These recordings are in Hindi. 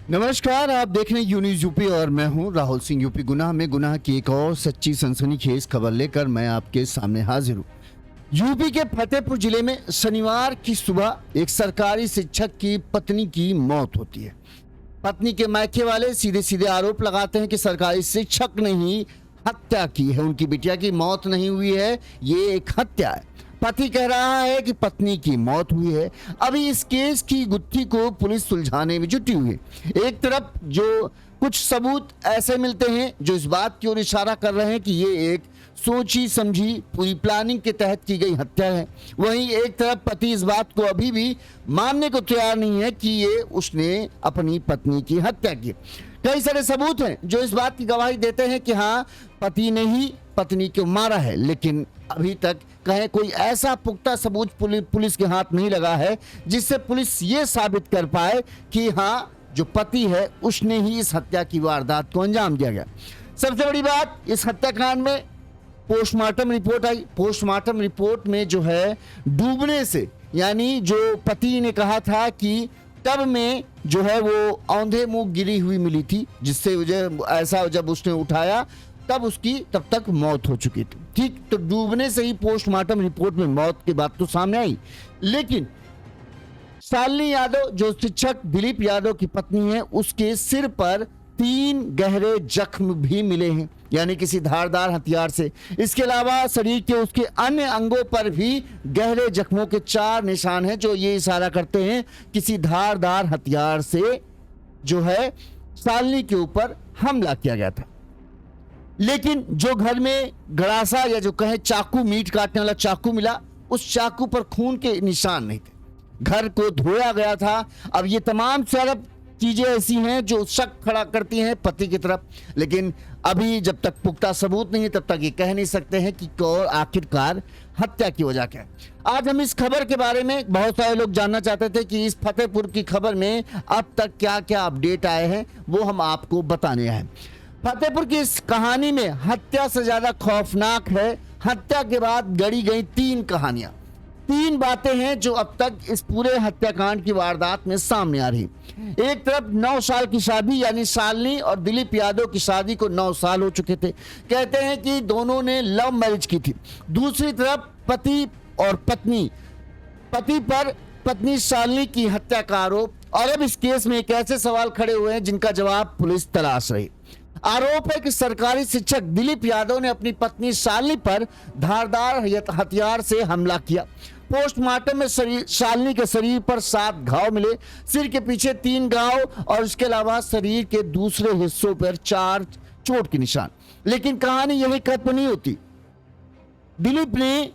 नमस्कार, आप देख रहे हैं यू न्यूज़ यूपी और मैं हूं राहुल सिंह। यूपी गुनाह में गुनाह की एक और सच्ची सनसनीखेज खबर लेकर मैं आपके सामने हाजिर हूं। यूपी के फतेहपुर जिले में शनिवार की सुबह एक सरकारी शिक्षक की पत्नी की मौत होती है। पत्नी के मायके वाले सीधे सीधे आरोप लगाते हैं कि सरकारी शिक्षक ने ही हत्या की है। उनकी बिटिया की मौत नहीं हुई है, ये एक हत्या है। पति कह रहा है कि पत्नी की मौत हुई है। अभी इस केस की गुत्थी को पुलिस सुलझाने में जुटी हुई है। एक तरफ जो कुछ सबूत ऐसे मिलते हैं जो इस बात की ओर इशारा कर रहे हैं कि ये एक सोची समझी पूरी प्लानिंग के तहत की गई हत्या है। वहीं एक तरफ पति इस बात को अभी भी मानने को तैयार नहीं है कि ये उसने अपनी पत्नी की हत्या की। कई सारे सबूत हैं जो इस बात की गवाही देते हैं कि हाँ, पति ने ही पत्नी को मारा है, लेकिन अभी तक कहे कोई ऐसा पुख्ता सबूत पुलिस के हाथ नहीं लगा है जिससे पुलिस ये साबित कर पाए कि हाँ, जो पति है उसने ही इस हत्या की वारदात को अंजाम दिया गया। सबसे बड़ी बात, इस हत्याकांड में पोस्टमार्टम रिपोर्ट आई। पोस्टमार्टम रिपोर्ट में जो है डूबने से, यानी जो पति ने कहा था कि टब में जो है वो औंधे मुंह गिरी हुई मिली थी, जिससे ऐसा जब उसने उठाया तब उसकी तब तक मौत हो चुकी थी। ठीक, तो डूबने से ही पोस्टमार्टम रिपोर्ट में मौत की बात तो सामने आई, लेकिन शालिनी यादव जो शिक्षक दिलीप यादव की पत्नी है, उसके सिर पर 3 गहरे जख्म भी मिले हैं, यानी किसी धारदार हथियार से। इसके अलावा शरीर के उसके अन्य अंगों पर भी गहरे जख्मों के 4 निशान हैं जो ये इशारा करते हैं किसी धारदार हथियार से जो है शालिनी के ऊपर हमला किया गया था। लेकिन जो घर में गड़ासा या जो कहे चाकू, मीट काटने वाला चाकू मिला, उस चाकू पर खून के निशान नहीं थे। घर को धोया गया था। अब ये तमाम सारी चीजें ऐसी हैं जो शक खड़ा करती हैं पति की तरफ, लेकिन अभी जब तक पुख्ता सबूत नहीं है तब तक ये कह नहीं सकते हैं कि आखिरकार हत्या की वजह क्या है। आज हम इस खबर के बारे में, बहुत सारे लोग जानना चाहते थे कि इस फतेहपुर की खबर में अब तक क्या क्या अपडेट आए हैं, वो हम आपको बताने हैं। फतेहपुर की इस कहानी में हत्या से ज्यादा खौफनाक है हत्या के बाद गढ़ी गई 3 कहानियां। 3 बातें हैं जो अब तक इस पूरे हत्याकांड की वारदात में सामने आ रही। एक तरफ 9 साल की शादी, यानी शालिनी और दिलीप यादव की शादी को 9 साल हो चुके थे। कहते हैं कि दोनों ने लव मैरिज की थी। दूसरी तरफ पति और पत्नी, पति पर पत्नी शालिनी की हत्या का आरोप, और अब इस केस में एक ऐसे सवाल खड़े हुए हैं जिनका जवाब पुलिस तलाश रही। आरोप है कि सरकारी शिक्षक दिलीप यादव ने अपनी पत्नी शालिनी पर धारदार हथियार से हमला किया। पोस्टमार्टम में शालिनी के शरीर पर 7 घाव मिले, सिर के पीछे 3 घाव और इसके अलावा शरीर के दूसरे हिस्सों पर 4 चोट के निशान। लेकिन कहानी यही खत्म नहीं होती। दिलीप ने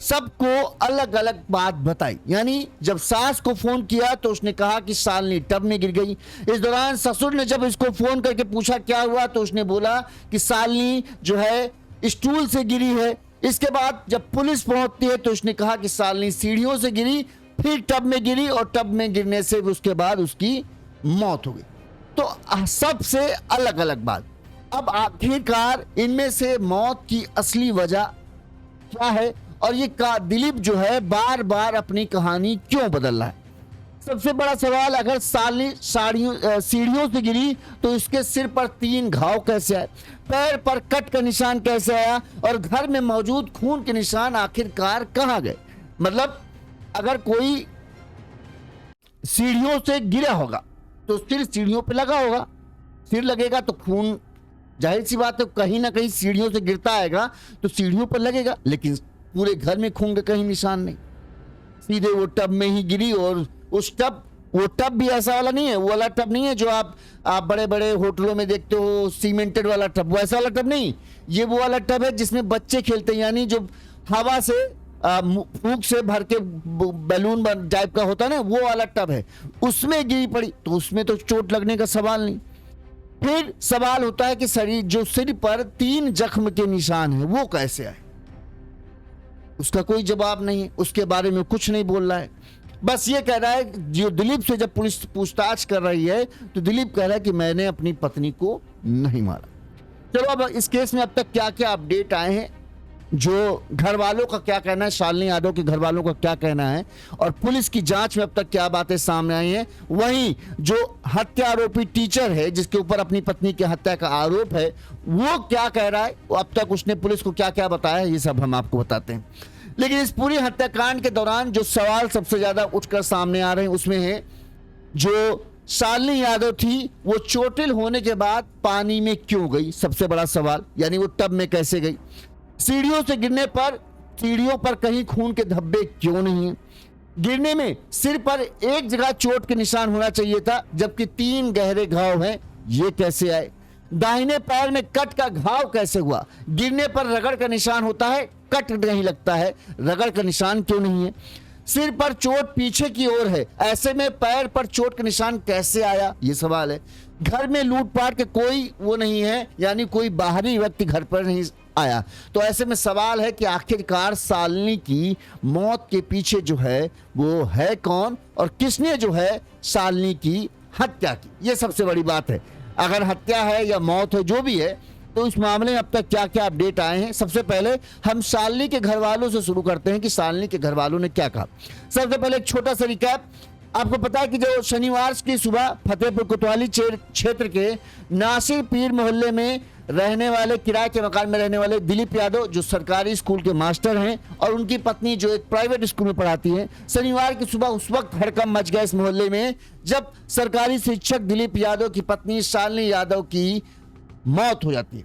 सबको अलग अलग बात बताई, यानी जब सास को फोन किया तो उसने कहा कि शालिनी टब में गिर गई। इस दौरान ससुर ने जब इसको फोन करके पूछा क्या हुआ तो उसने बोला कि शालिनी जो है स्टूल से गिरी है। इसके बाद जब पुलिस पहुंचती है तो उसने कहा कि शालिनी सीढ़ियों से गिरी, फिर टब में गिरी और टब में गिरने से उसके बाद उसकी मौत हो गई। तो सबसे अलग अलग बात। अब आखिरकार इनमें से मौत की असली वजह क्या है और ये दिलीप जो है बार बार अपनी कहानी क्यों बदल रहा है? सबसे बड़ा सवाल, अगर शालिनी सीढ़ियों से गिरी तो इसके सिर पर 3 घाव कैसे आए, पैर पर कट का निशान कैसे आया और घर में मौजूद खून के निशान आखिरकार कहां गए? मतलब अगर कोई सीढ़ियों से गिरा होगा तो सिर सीढ़ियों पे लगा होगा, सिर लगेगा तो खून, जाहिर सी बात है, कहीं ना कहीं सीढ़ियों से गिरता आएगा तो सीढ़ियों पर लगेगा, लेकिन पूरे घर में खून का कहीं निशान नहीं। सीधे वो टब में ही गिरी, और वो टब भी ऐसा वाला नहीं है, वो वाला टब नहीं है जो आप बड़े बड़े होटलों में देखते हो, सीमेंटेड वाला टब, वो ऐसा वाला टब नहीं। ये वो वाला टब है जिसमें बच्चे खेलते हैं, यानी जो हवा से फूंक से भर के बैलून टाइप का होता है ना, वो वाला टब है। उसमें गिरी पड़ी तो उसमें तो चोट लगने का सवाल नहीं। फिर सवाल होता है कि सिर पर 3 जख्म के निशान है, वो कैसे आए? उसका कोई जवाब नहीं है, उसके बारे में कुछ नहीं बोल रहा है। बस ये कह रहा है, जो दिलीप से जब पुलिस पूछताछ कर रही है तो दिलीप कह रहा है कि मैंने अपनी पत्नी को नहीं मारा। चलो अब इस केस में अब तक क्या क्या अपडेट आए हैं जो घर वालों का क्या कहना है, शालिनी यादव के घर वालों का क्या कहना है और पुलिस की जांच में अब तक क्या बातें सामने आई हैं, वहीं जो हत्या आरोपी टीचर है जिसके ऊपर अपनी पत्नी की हत्या का आरोप है वो क्या कह रहा है, वो अब तक उसने पुलिस को क्या क्या बताया है, ये सब हम आपको बताते हैं। लेकिन इस पूरी हत्याकांड के दौरान जो सवाल सबसे ज्यादा उठकर सामने आ रहे हैं उसमें है जो शालिनी यादव थी वो चोटिल होने के बाद पानी में क्यों गई, सबसे बड़ा सवाल, यानी वो टब में कैसे गई। सीढ़ियों से गिरने पर सीढ़ियों पर कहीं खून के धब्बे क्यों नहीं है। गिरने में सिर पर एक जगह चोट के निशान होना चाहिए था जबकि 3 गहरे घाव हैं, ये कैसे आए। दाहिने पैर में कट का घाव कैसे हुआ, गिरने पर रगड़ का निशान होता है, कट नहीं लगता है, रगड़ का निशान क्यों नहीं है। सिर पर चोट पीछे की ओर है, ऐसे में पैर पर चोट का निशान कैसे आया, ये सवाल है। घर में लूटपाट के कोई वो नहीं है, यानी कोई बाहरी व्यक्ति घर पर नहीं आया, तो ऐसे में सवाल है कि आखिरकार शालिनी की मौत के पीछे जो है वो है कौन और किसने जो है शालिनी की हत्या की, ये सबसे बड़ी बात है। अगर हत्या है या मौत है जो भी है, तो इस मामले में अब तक क्या क्या अपडेट आए हैं। सबसे पहले हम शालिनी के घर वालों से शुरू करते हैं कि शालिनी के घर वालों ने क्या कहा। सबसे पहले एक छोटा सा रिकैप, आपको पता है कि जो शनिवार की सुबह फतेहपुर कोतवाली क्षेत्र के नासिर पीर मोहल्ले में रहने वाले, किराए के मकान में रहने वाले दिलीप यादव जो सरकारी स्कूल के मास्टर हैं और उनकी पत्नी जो एक प्राइवेट स्कूल में पढ़ाती हैं, शनिवार की सुबह उस वक्त हड़कंप मच गया इस मोहल्ले में जब सरकारी शिक्षक दिलीप यादव की पत्नी शालिनी यादव की मौत हो जाती है।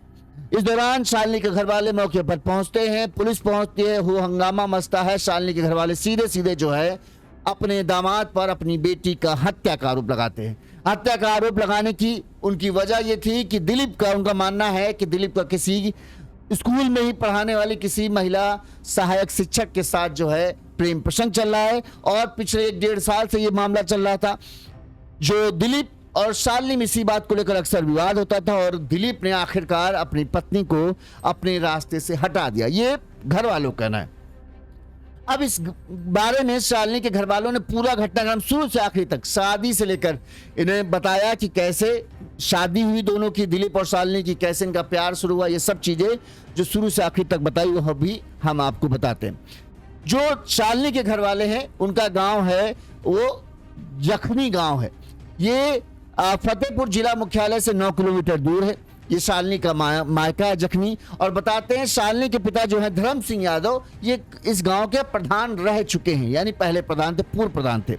इस दौरान शालिनी के घर वाले मौके पर पहुंचते हैं, पुलिस पहुंचती है, हो हंगामा मचता है। शालिनी के घर वाले सीधे सीधे जो है अपने दामाद पर अपनी बेटी का हत्या का आरोप लगाते हैं। हत्या का आरोप लगाने की उनकी वजह यह थी कि दिलीप का, उनका मानना है कि दिलीप का किसी स्कूल में ही पढ़ाने वाली किसी महिला सहायक शिक्षक के साथ जो है प्रेम प्रसंग चल रहा है और पिछले 1-1.5 साल से यह मामला चल रहा था। जो दिलीप और शालिनी में इसी बात को लेकर अक्सर विवाद होता था और दिलीप ने आखिरकार अपनी पत्नी को अपने रास्ते से हटा दिया, ये घर वालों का कहना है। अब इस बारे में शालिनी के घर वालों ने पूरा घटनाक्रम शुरू से आखिरी तक, शादी से लेकर इन्हें बताया कि कैसे शादी हुई दोनों की, दिलीप और शालिनी की, कैसे इनका प्यार शुरू हुआ, ये सब चीजें जो शुरू से आखिरी तक बताई वो भी हम आपको बताते हैं। जो शालिनी के घर वाले हैं उनका गांव है वो जखनी गांव है, ये फतेहपुर जिला मुख्यालय से 9 किलोमीटर दूर है। ये शालिनी का मायका है जखनी। और बताते हैं शालिनी के पिता जो है धर्म सिंह यादव, ये इस गांव के प्रधान रह चुके हैं, यानी पहले प्रधान थे, पूर्व प्रधान थे।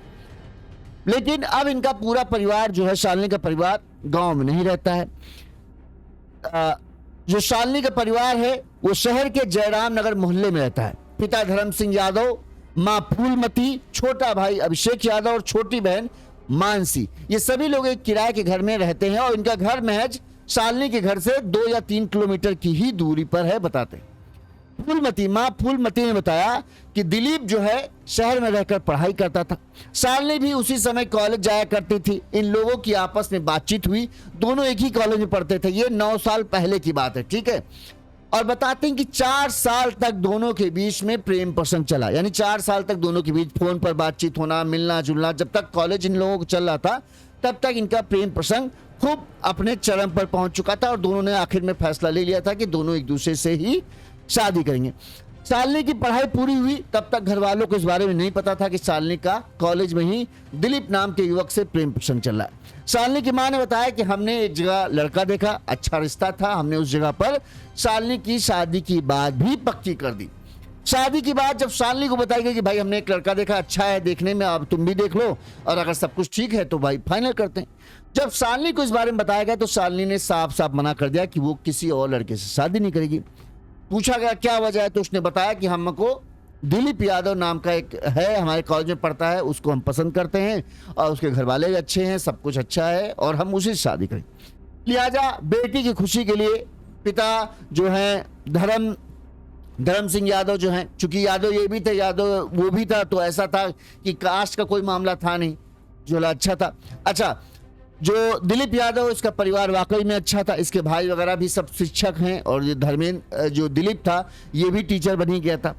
लेकिन अब इनका पूरा परिवार जो है, शालिनी का परिवार गांव में नहीं रहता है। जो शालिनी का परिवार है वो शहर के जयराम नगर मोहल्ले में रहता है। पिता धर्म सिंह यादव, माँ फूलमती, छोटा भाई अभिषेक यादव और छोटी बहन मानसी, ये सभी लोग एक किराए के घर में रहते हैं और इनका घर महज शालिनी के घर से 2 या 3 किलोमीटर की ही दूरी पर है, बताते हैं। फूलमती, माँ फूलमती ने बताया कि दिलीप जो है शहर में रहकर पढ़ाई करता था, शालिनी भी उसी समय कॉलेज जाया करती थी। इन लोगों की आपस में बातचीत हुई, दोनों एक ही कॉलेज में पढ़ते थे, ये 9 साल पहले की बात है, ठीक है। और बताते हैं कि 4 साल तक दोनों के बीच में प्रेम प्रसंग चला, यानी 4 साल तक दोनों के बीच फोन पर बातचीत होना, मिलना जुलना, जब तक कॉलेज इन लोगों को चल रहा था तब तक इनका प्रेम प्रसंग खूब अपने चरम पर पहुंच चुका था और दोनों ने आखिर में फैसला ले लिया था कि दोनों एक दूसरे से ही शादी करेंगे। शालिनी की पढ़ाई पूरी हुई तब तक घर वालों को इस बारे में नहीं पता था कि शालिनी का कॉलेज में ही दिलीप नाम के युवक से प्रेम प्रसंग चल रहा है। शालिनी की मां ने बताया कि हमने एक जगह लड़का देखा, अच्छा रिश्ता था, हमने उस जगह पर शालिनी की शादी की बात भी पक्की कर दी। शादी की बात जब शालिनी को बताई गई कि भाई हमने एक लड़का देखा, अच्छा है देखने में, अब तुम भी देख लो और अगर सब कुछ ठीक है तो भाई फाइनल करते हैं। जब शालिनी को इस बारे में बताया गया तो शालिनी ने साफ साफ मना कर दिया कि वो किसी और लड़के से शादी नहीं करेगी। पूछा गया क्या वजह है तो उसने बताया कि हमको दिलीप यादव नाम का एक है, हमारे कॉलेज में पढ़ता है, उसको हम पसंद करते हैं और उसके घर वाले भी अच्छे हैं, सब कुछ अच्छा है और हम उसी से शादी करेंगे। लिहाजा बेटी की खुशी के लिए पिता जो है धर्म सिंह यादव जो हैं, चूंकि यादव ये भी थे, यादव वो भी था, तो ऐसा था कि कास्ट का कोई मामला था नहीं, जो अच्छा था। अच्छा, जो दिलीप यादव, इसका परिवार वाकई में अच्छा था, इसके भाई वगैरह भी सब शिक्षक हैं और ये धर्मेंद्र जो दिलीप था ये भी टीचर बन ही गया था।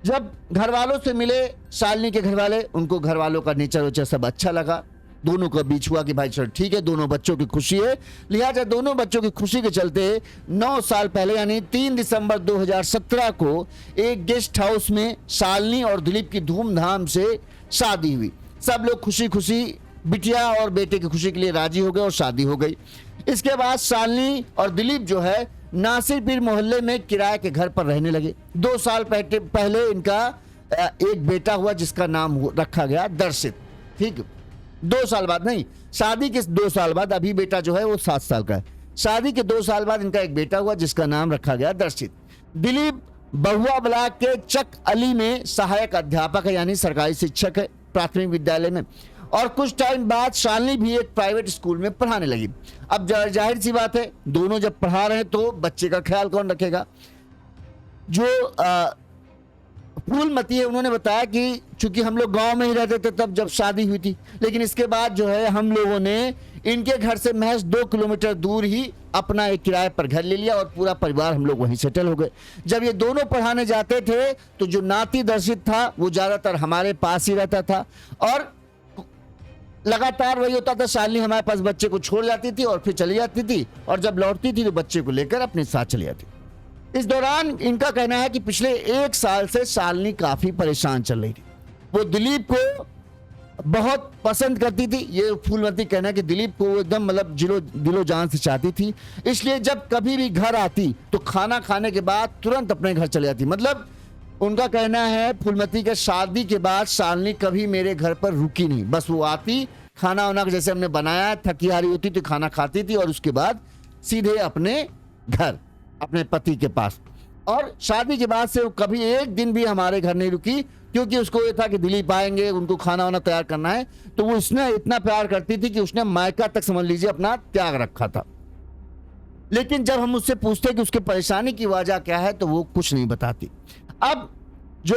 जब घर वालों से मिले शालिनी के घर वाले, उनको घर वालों का नेचर वेचर सब अच्छा लगा। दोनों का बीच हुआ कि भाई चल ठीक है, दोनों बच्चों की खुशी है, लिहाजा दोनों बच्चों की खुशी के चलते 9 साल पहले यानी 3 दिसंबर 2017 को एक गेस्ट हाउस में शालिनी और दिलीप की धूमधाम से शादी हुई। सब लोग खुशी खुशी बिटिया और बेटे की खुशी के लिए राजी हो गए और शादी हो गई। इसके बाद शालिनी और दिलीप जो है नासिरपीर मोहल्ले में किराए के घर पर रहने लगे। 2 साल पहले इनका एक बेटा हुआ जिसका नाम रखा गया दर्शित। ठीक, 2 साल बाद नहीं, शादी के 2 साल बाद, अभी बेटा जो है वो 7 साल का है, शादी के 2 साल बाद इनका एक बेटा हुआ जिसका नाम रखा गया दर्शित। दिलीप बहुआ ब्लॉक के चक अली में सहायक अध्यापक है, यानी सरकारी शिक्षक है प्राथमिक विद्यालय में। और कुछ टाइम बाद शालिनी भी एक प्राइवेट स्कूल में पढ़ाने लगी। अब जाहिर सी बात है, दोनों जब पढ़ा रहे हैं तो बच्चे का ख्याल कौन रखेगा। जो फूलमती है उन्होंने बताया कि चूंकि हम लोग गांव में ही रहते थे तब जब शादी हुई थी, लेकिन इसके बाद जो है हम लोगों ने इनके घर से महज 2 किलोमीटर दूर ही अपना एक किराए पर घर ले लिया और पूरा परिवार हम लोग वहीं सेटल हो गए। जब ये दोनों पढ़ाने जाते थे तो जो नाती दर्शित था वो ज्यादातर हमारे पास ही रहता था और लगातार वही होता था, शालिनी हमारे पास बच्चे को छोड़ जाती थी और फिर चली जाती थी और जब लौटती थी तो बच्चे को लेकर अपने साथ चली जाती। इस दौरान इनका कहना है कि पिछले 1 साल से शालिनी काफी परेशान चल रही थी। वो दिलीप को बहुत पसंद करती थी। ये फूलमती कहना है कि दिलीप को एकदम मतलब दिलो जान से चाहती थी, इसलिए जब कभी भी घर आती तो खाना खाने के बाद तुरंत अपने घर चले जाती। मतलब उनका कहना है फूलमती के शादी के बाद शालिनी कभी मेरे घर पर रुकी नहीं, बस वो आती, खाना वाना जैसे हमने बनाया, थकी हारी होती तो खाना खाती थी और उसके बाद सीधे अपने घर, अपने पति के पास। और शादी के बाद से वो कभी एक दिन भी हमारे घर नहीं रुकी, क्योंकि उसको ये था कि दिलीप आएंगे, उनको खाना वाना तैयार करना है। तो वो उसने इतना प्यार करती थी कि उसने मायका तक समझ लीजिए अपना त्याग रखा था। लेकिन जब हम उससे पूछते कि उसके परेशानी की वजह क्या है तो वो कुछ नहीं बताती। अब जो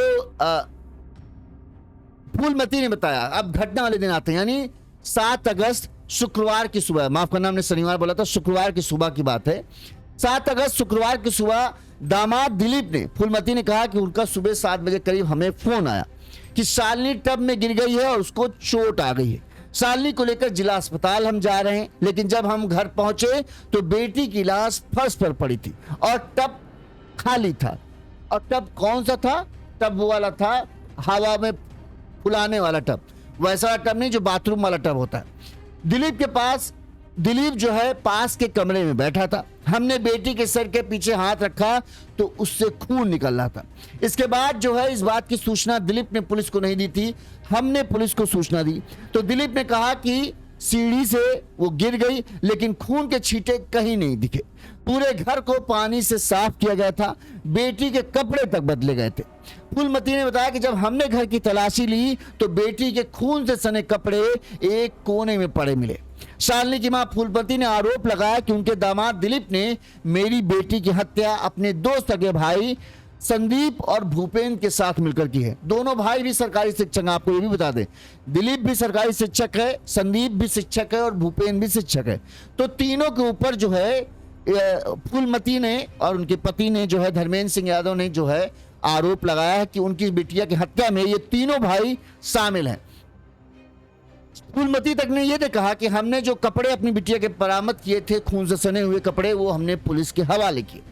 फूलमती ने बताया, अब घटना वाले दिन आते हैं, यानी 7 अगस्त शुक्रवार की सुबह, माफ करना हमने शनिवार बोला था, शुक्रवार की सुबह की बात है। 7 अगस्त शुक्रवार की सुबह दामाद दिलीप ने, फूलमती ने कहा कि उनका सुबह 7 बजे करीब हमें फोन आया कि शालिनी टब में गिर गई है और उसको चोट आ गई है। शालिनी को लेकर जिला अस्पताल हम जा रहे हैं, लेकिन जब हम घर पहुंचे तो बेटी की लाश फर्श पर पड़ी थी और टब खाली था। और टब कौन सा था? टब वो वाला था हवा में फुलाने वाला टब, वैसा वाला टब नहीं जो बाथरूम वाला टब होता है। दिलीप जो है पास के कमरे में बैठा था। हमने बेटी के सर के पीछे हाथ रखा तो उससे खून निकल रहा था। इसके बाद जो है इस बात की सूचना दिलीप ने पुलिस को नहीं दी थी, हमने पुलिस को सूचना दी। तो दिलीप ने कहा कि सीढ़ी से वो गिर गई, लेकिन खून के छींटे कहीं नहीं दिखे। पूरे घर को पानी से साफ किया गया था, बेटी के कपड़े तक बदले गए थे। फूलमती ने बताया कि जब हमने घर की तलाशी ली तो बेटी के खून से सने कपड़े एक कोने में पड़े मिले। शालिनी की मां फूलमती ने आरोप लगाया कि उनके दामाद दिलीप ने मेरी बेटी की हत्या अपने 2 सगे भाई संदीप और भूपेंद्र के साथ मिलकर की है। दोनों भाई भी सरकारी शिक्षक, आपको ये भी बता दें, दिलीप भी सरकारी शिक्षक है, संदीप भी शिक्षक है और भूपेंद्र भी शिक्षक है। तो तीनों के ऊपर जो है फूलमती ने और उनके पति ने जो है धर्मेंद्र सिंह यादव ने जो है आरोप लगाया है कि उनकी बिटिया की हत्या में ये तीनों भाई शामिल हैं। फूलमती तक ने यह कहा कि हमने जो कपड़े अपनी बिटिया के बरामद किए थे, खून से सने हुए कपड़े, वो हमने पुलिस के हवाले किए।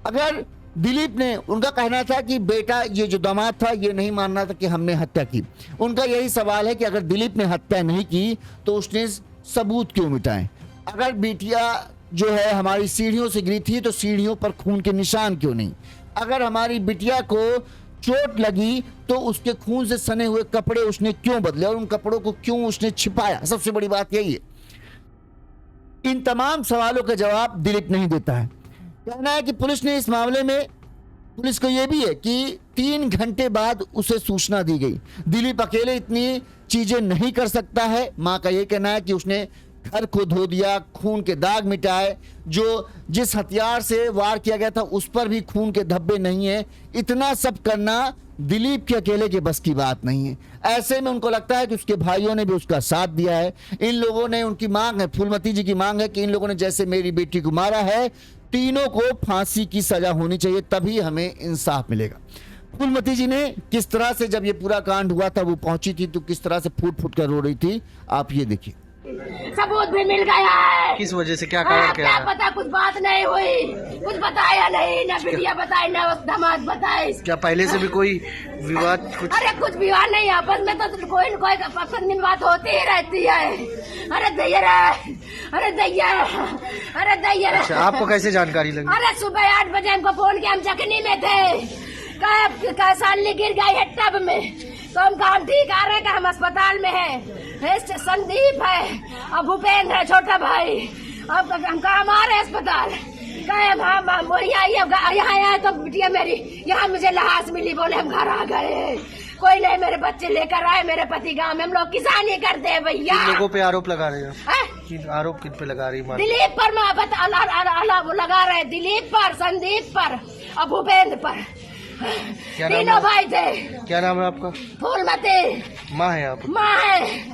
अगर दिलीप ने, उनका कहना था कि बेटा, ये जो दामाद था ये नहीं मानना था कि हमने हत्या की। उनका यही सवाल है कि अगर दिलीप ने हत्या नहीं की तो उसने सबूत क्यों मिटाए? अगर बिटिया जो है हमारी सीढ़ियों से गिरी थी तो सीढ़ियों पर खून के निशान क्यों नहीं? अगर हमारी बिटिया को चोट लगी तो उसके खून से सने हुए कपड़े उसने क्यों बदले और उन कपड़ों को क्यों उसने छिपाया? सबसे बड़ी बात यही है। इन तमाम सवालों का जवाब दिलीप नहीं देता है। कहना है कि पुलिस ने इस मामले में, पुलिस को यह भी है कि 3 घंटे बाद उसे सूचना दी गई। दिलीप अकेले इतनी चीजें नहीं कर सकता है। मां का यह कहना है कि उसने घर को धो दिया, खून के दाग मिटाए, जो जिस हथियार से वार किया गया था उस पर भी खून के धब्बे नहीं है। इतना सब करना दिलीप के अकेले के बस की बात नहीं है। ऐसे में उनको लगता है कि उसके भाइयों ने भी उसका साथ दिया है। इन लोगों ने, उनकी मांग है, फूलमती जी की मांग है कि इन लोगों ने जैसे मेरी बेटी को मारा है, तीनों को फांसी की सजा होनी चाहिए, तभी हमें इंसाफ मिलेगा। फूलमती जी ने किस तरह से जब ये पूरा कांड हुआ था वो पहुंची थी तो किस तरह से फूट फूट कर रो रही थी, आप ये देखिए। सबूत भी मिल गया है। किस वजह से, क्या कारण क्या है? पता, कुछ बात नहीं हुई, कुछ बताया नहीं, न बिटिया बताई न दामाद बताए। क्या पहले से भी कोई विवाद कुछ? अरे कुछ विवाद नहीं, आपस में तो कोई न कोई आपस में बात होती ही रहती है। अरे दैया रे, अरे दैया, अरे दैया रे। अच्छा, आपको कैसे जानकारी लगी? अरे सुबह 8 बजे हमको फोन किया, हम चकनी में थे, कहा सालनी गिर गई है टब में, तो हम कहा हम ठीक आ रहे हैं, हम अस्पताल में है, संदीप है और भूपेंद्र है छोटा भाई, अब हम कहा हम आ रहे हैं अस्पताल, कहे हम यहाँ आए तो बिटिया मेरी यहाँ मुझे लाश मिली, बोले हम घर आ गए, कोई नहीं मेरे बच्चे लेकर आए, मेरे पति गाँव में, हम लोग किसानी करते हैं भैया। किन लोगों पे आरोप लगा रहे हैं? आरोप किन पे लगा रही है? दिलीप पर लगा रहे, दिलीप पर, संदीप पर और भूपेंद्र पर, तीनों भाई थे। क्या नाम है आपका? फूलमती माँ है आप? माँ है।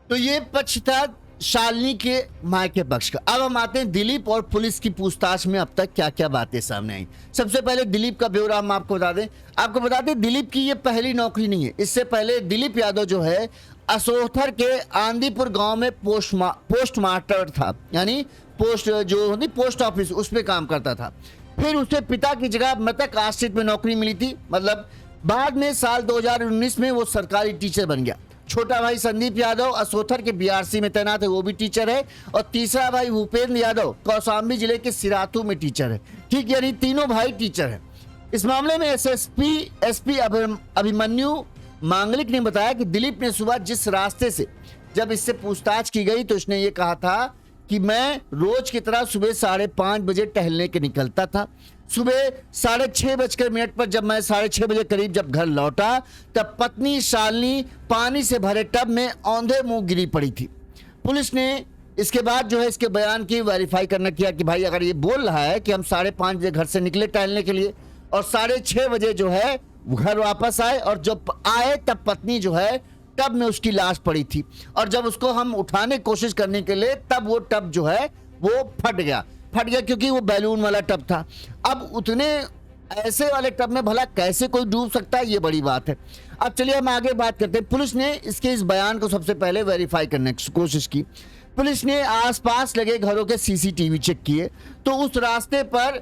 तो ये पक्ष था शालिनी के मां के पक्ष का। अब हम आते हैं दिलीप और पुलिस की पूछताछ में अब तक क्या क्या बातें सामने आई। सबसे पहले दिलीप का ब्यौरा हम आपको बता दें दिलीप की ये पहली नौकरी नहीं है। इससे पहले दिलीप यादव जो है असोथर के आंदीपुर गांव में पोस्ट मास्टर था, यानी पोस्ट जो होती पोस्ट ऑफिस उसमें काम करता था। फिर उसे पिता की जगह मृतक आश्रित में नौकरी मिली थी, मतलब बाद में साल 2019 में वो सरकारी टीचर बन गया। छोटा भाई संदीप यादव असोथर के बीआरसी में तैनात है, वो भी टीचर है। और तीसरा भाई भूपेंद्र यादव कौशाम्बी जिले के सिराथू में टीचर है। ठीक, यानी तीनों भाई टीचर हैं। इस मामले में एसपी अभिमन्यु मांगलिक ने बताया कि दिलीप ने सुबह जिस रास्ते से जब इससे पूछताछ की गई तो इसने ये कहा था कि मैं रोज की तरह सुबह 5:30 बजे टहलने के निकलता था। सुबह 6:06 पर जब मैं 6:30 बजे करीब जब घर लौटा तब पत्नी शालिनी पानी से भरे टब में औंधे मुंह गिरी पड़ी थी। पुलिस ने इसके बाद जो है इसके बयान की वेरीफाई करना किया कि भाई अगर ये बोल रहा है कि हम 5:30 बजे घर से निकले टहलने के लिए और 6:30 बजे जो है घर वापस आए और जब आए तब पत्नी जो है टब में उसकी लाश पड़ी थी और जब उसको हम उठाने की कोशिश करने के लिए तब वो टब जो है वो फट गया क्योंकि वो बैलून वाला टब था। अब उतने ऐसे वाले टब में भला कैसे कोई डूब सकता है, ये बड़ी बात है। अब चलिए हम आगे बात करते हैं। पुलिस ने इसके इस बयान को सबसे पहले वेरीफाई करने की कोशिश की। पुलिस ने आसपास लगे घरों के सीसीटीवी चेक किए तो उस रास्ते पर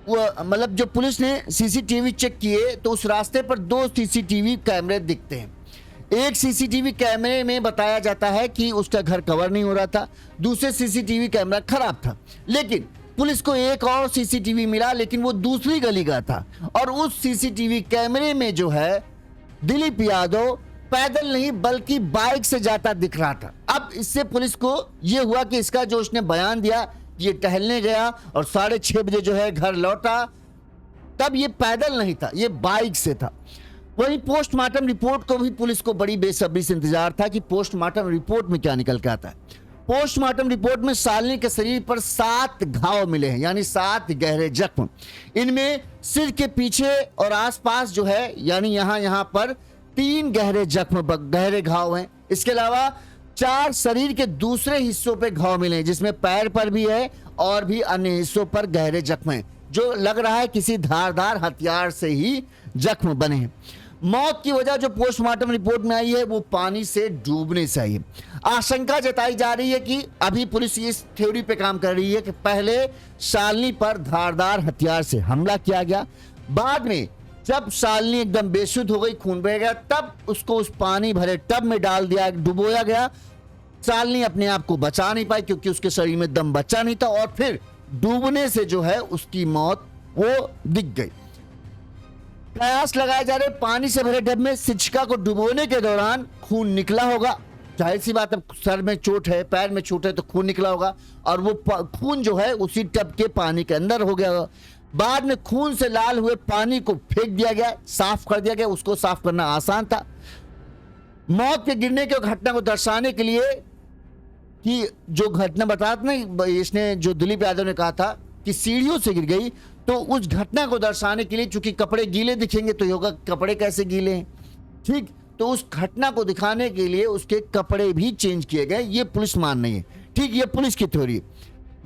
वो मतलब जो पुलिस ने सीसीटीवी चेक किए तो उस रास्ते पर 2 सीसीटीवी कैमरे दिखते हैं। एक सीसीटीवी कैमरे में बताया जाता है कि उसका घर कवर नहीं हो रहा था, दूसरे सीसीटीवी कैमरा खराब था। लेकिन पुलिस को एक और सीसीटीवी मिला, लेकिन वो दूसरी गली का था और उस सीसीटीवी कैमरे में जो है दिलीप यादव पैदल नहीं बल्कि बाइक से जाता दिख रहा था। अब इससे पुलिस को यह हुआ कि इसका जो उसने बयान दिया ये टहलने गया और 6:30 बजे जो है घर लौटा, तब ये पैदल नहीं था, ये बाइक से था। वहीं पोस्टमार्टम रिपोर्ट को भी पुलिस को बड़ी बेसब्री से इंतजार था कि पोस्टमार्टम रिपोर्ट में क्या निकल के आता है। पोस्टमार्टम रिपोर्ट में शालिनी के शरीर पर 7 घाव मिले हैं, यानी 7 गहरे जख्म। इनमें सिर के पीछे और आसपास जो है यानी यहाँ पर 3 गहरे घाव हैं। इसके अलावा 4 शरीर के दूसरे हिस्सों पे घाव मिले, जिसमें पैर पर भी है और भी अन्य हिस्सों पर गहरे जख्म हैं, जो लग रहा है किसी धारदार हथियार से ही जख्म बने हैं। मौत की वजह जो पोस्टमार्टम रिपोर्ट में आई है वो पानी से डूबने से आई है। आशंका जताई जा रही है कि अभी पुलिस इस थ्योरी पे काम कर रही है कि पहले शालिनी पर धारदार हथियार से हमला किया गया, बाद में जब शालिनी एकदम बेसुध हो गई, खून बह गया, तब उसको उस पानी भरे टब में डाल दिया, डुबोया गया। शालिनी अपने आप को बचा नहीं पाई क्योंकि उसके शरीर में दम बचा नहीं था और फिर डूबने से जो है उसकी मौत वो दिख गई। प्रयास लगाए जा रहे पानी से भरे टब में शिक्षिका को डुबोने के दौरान खून निकला होगा। जाहिर सी बात है, सर में चोट है, पैर में चोट है तो खून निकला होगा और वो खून जो है उसी टब के पानी के अंदर हो गया होगा। बाद में खून से लाल हुए पानी को फेंक दिया गया, साफ कर दिया गया। उसको साफ करना आसान था। मौत के गिरने की घटना को दर्शाने के लिए कि जो घटना बताया ना इसने, जो दिलीप यादव ने कहा था कि सीढ़ियों से गिर गई, तो उस घटना को दर्शाने के लिए चूंकि कपड़े गीले दिखेंगे तो होगा कपड़े कैसे गीले हैं, ठीक, तो उस घटना को दिखाने के लिए उसके कपड़े भी चेंज किए गए। ये पुलिस मान रही है, ठीक, ये पुलिस की थ्योरी।